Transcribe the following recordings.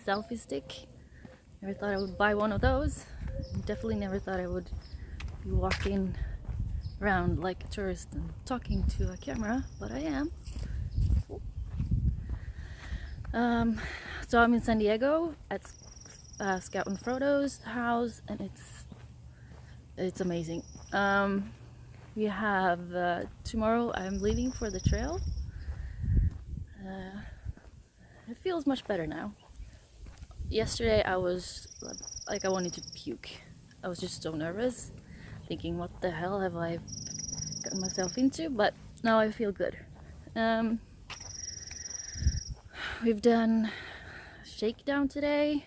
selfie stick. Never thought I would buy one of those. Definitely never thought I would be walking around like a tourist and talking to a camera, but I am. So I'm in San Diego at Scout and Frodo's house, and it's amazing. We have tomorrow I'm leaving for the trail. It feels much better now. Yesterday I was like I wanted to puke. I was just so nervous, thinking what the hell have I gotten myself into, but now I feel good. We've done a shakedown today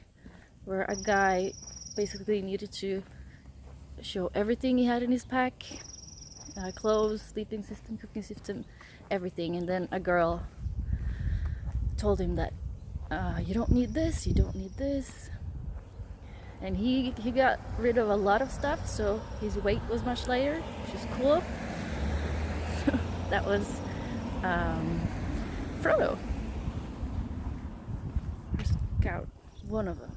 where a guy basically needed to show everything he had in his pack, clothes, sleeping system, cooking system, everything, and then a girl told him that you don't need this, you don't need this, and he got rid of a lot of stuff, so his weight was much lighter, which is cool. That was Frodo, Scout, one of them,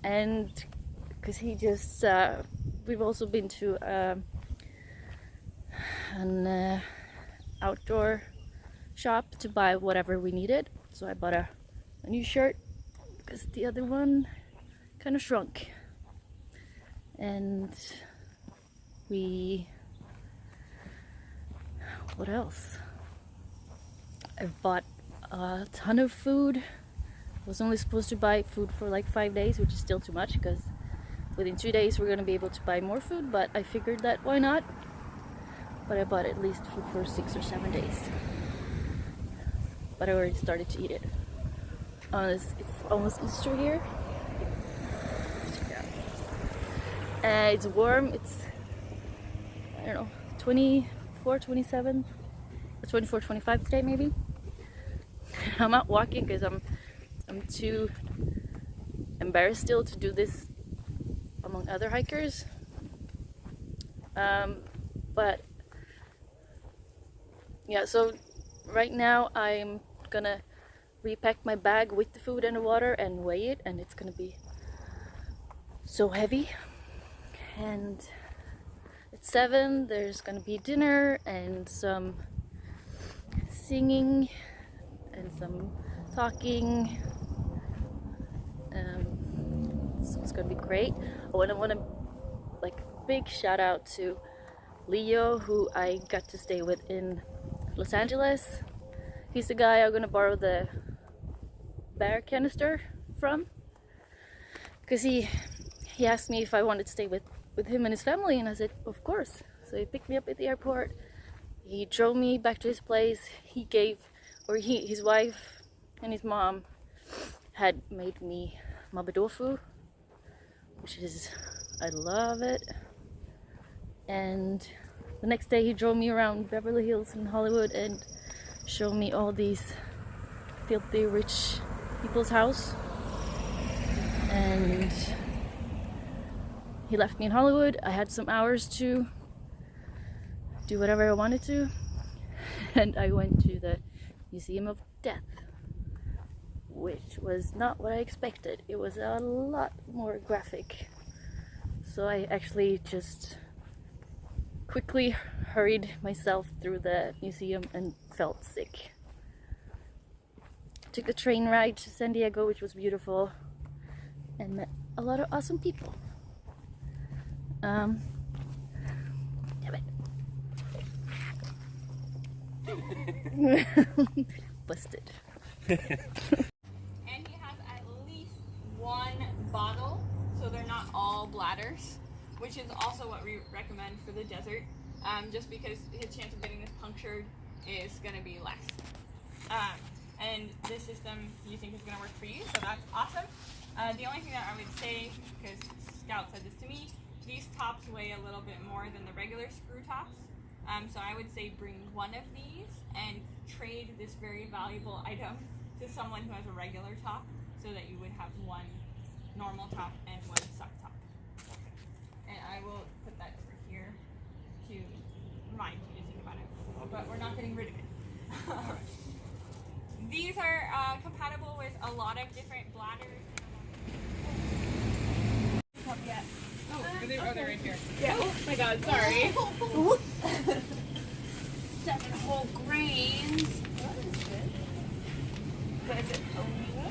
and because he just we've also been to an outdoor shop to buy whatever we needed, so I bought a new shirt because the other one kind of shrunk, and what else? I've bought a ton of food. I was only supposed to buy food for like 5 days, which is still too much because within 2 days we're gonna be able to buy more food, but I figured that why not? But I bought at least food for 6 or 7 days. But I already started to eat it. It's almost Easter here. It's warm. It's, I don't know, 24, 27, or 24, 25 today maybe. I'm out walking because I'm too embarrassed still to do this among other hikers. But yeah, so right now I'm gonna repack my bag with the food and the water and weigh it, and it's gonna be so heavy. And at 7 there's gonna be dinner and some singing and some talking. So it's gonna be great. I want to like big shout out to Leo, who I got to stay with in Los Angeles. He's the guy I'm gonna borrow the bear canister from, because he asked me if I wanted to stay with him and his family, and I said of course. So he picked me up at the airport, he drove me back to his place, his wife and his mom had made me mabadofu, which is, I love it. And the next day he drove me around Beverly Hills and Hollywood and showed me all these filthy rich people's house. And he left me in Hollywood. I had some hours to do whatever I wanted to, and I went to the Museum of Death, which was not what I expected. It was a lot more graphic. So I actually just quickly hurried myself through the museum and felt sick. Took a train ride to San Diego, which was beautiful, and met a lot of awesome people. Damn it. Busted. And he has at least one bottle, so they're not all bladders, which is also what we recommend for the desert, just because his chance of getting this punctured is going to be less. And this system you think is going to work for you, so that's awesome. The only thing that I would say, because Scout said this to me, these tops weigh a little bit more than the regular screw tops. So I would say bring one of these and trade this very valuable item to someone who has a regular top, so that you would have one normal top and one suck top. And I will put that over here to remind you to think about it. But we're not getting rid of it. These are compatible with a lot of different bladders. Yeah. Oh, they're right here. Yeah. Oh my God. Sorry. 7 whole grains. That is good. But is it omega?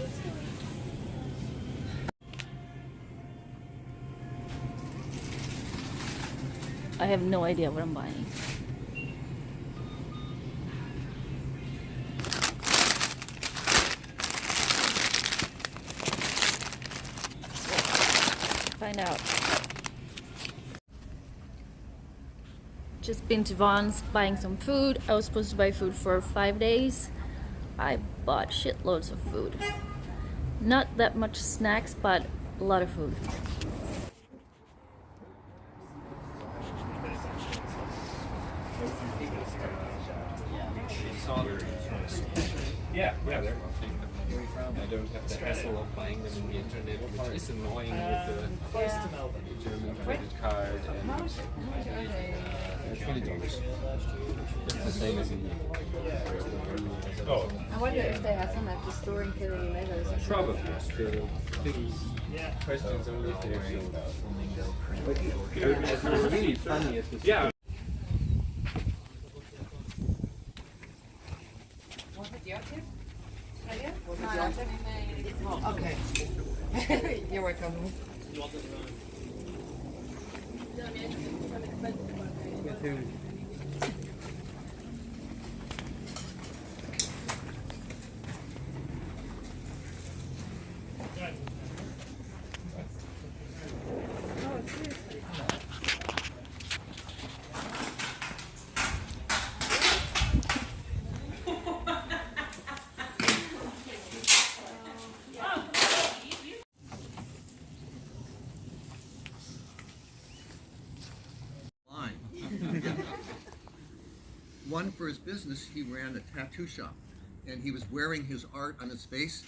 I have no idea what I'm buying. Find out. Just been to Vaughn's buying some food. I was supposed to buy food for 5 days. I bought shitloads of food. Not that much snacks, but a lot of food. Yeah, they're I don't have the hassle of buying them on the internet, which is annoying with the German credit card and $20. It's the same as in the Oh, I wonder if they have some at the store in Kirimelos. probably. The big questions only if they're But it was really funny at the Yeah. What did you have to? Oh, okay. You're welcome. One, for his business, he ran a tattoo shop, and he was wearing his art on his face.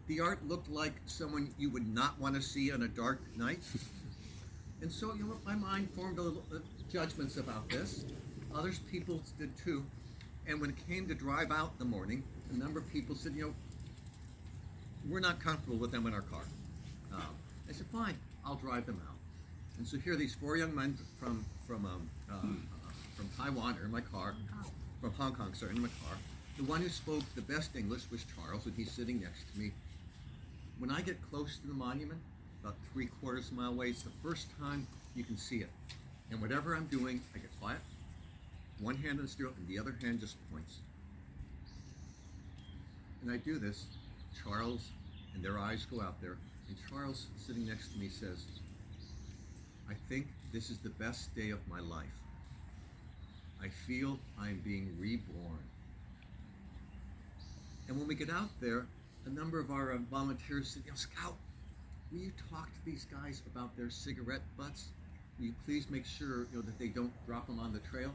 The art looked like someone you would not want to see on a dark night. And so, my mind formed a little judgments about this. Others people did too. And when it came to drive out in the morning, a number of people said, we're not comfortable with them in our car. I said, fine, I'll drive them out. And so here are these 4 young men from Taiwan are in my car, from Hong Kong, sorry, in my car. The one who spoke the best English was Charles, and he's sitting next to me. When I get close to the monument, about 3/4 mile away, it's the first time you can see it. And whatever I'm doing, I get quiet, one hand on the steering, and the other hand just points. And I do this, Charles, and their eyes go out there, and Charles, sitting next to me, says, I think this is the best day of my life. I feel I'm being reborn. And when we get out there, a number of our volunteers said, Scout, will you talk to these guys about their cigarette butts? Will you please make sure that they don't drop them on the trail?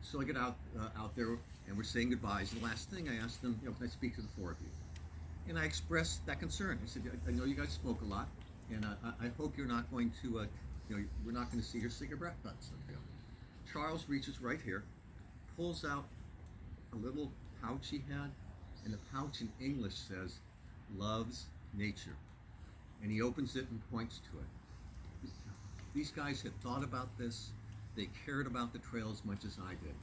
So I get out there, and we're saying goodbyes. And the last thing I asked them, can I speak to the 4 of you? And I expressed that concern. I said, I know you guys smoke a lot, and I hope you're not going to, we're not going to see your cigarette butts. Charles reaches right here, pulls out a little pouch he had, and the pouch in English says, loves nature. And he opens it and points to it. These guys had thought about this. They cared about the trail as much as I did.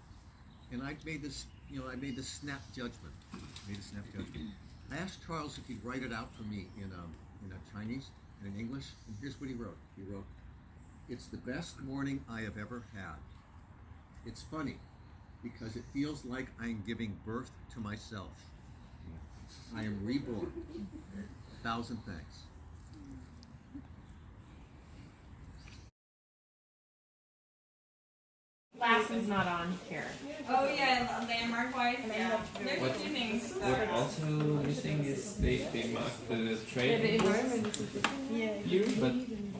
And I made this, I made this snap judgment. I asked Charles if he'd write it out for me in Chinese and in English, and here's what he wrote. He wrote, it's the best morning I have ever had. It's funny, because it feels like I'm giving birth to myself. I am reborn. 1,000 thanks. Lassen's not on here. Oh yeah, landmark wise. Yeah. There's a few things. What also missing is they mark the trail view, but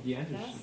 the address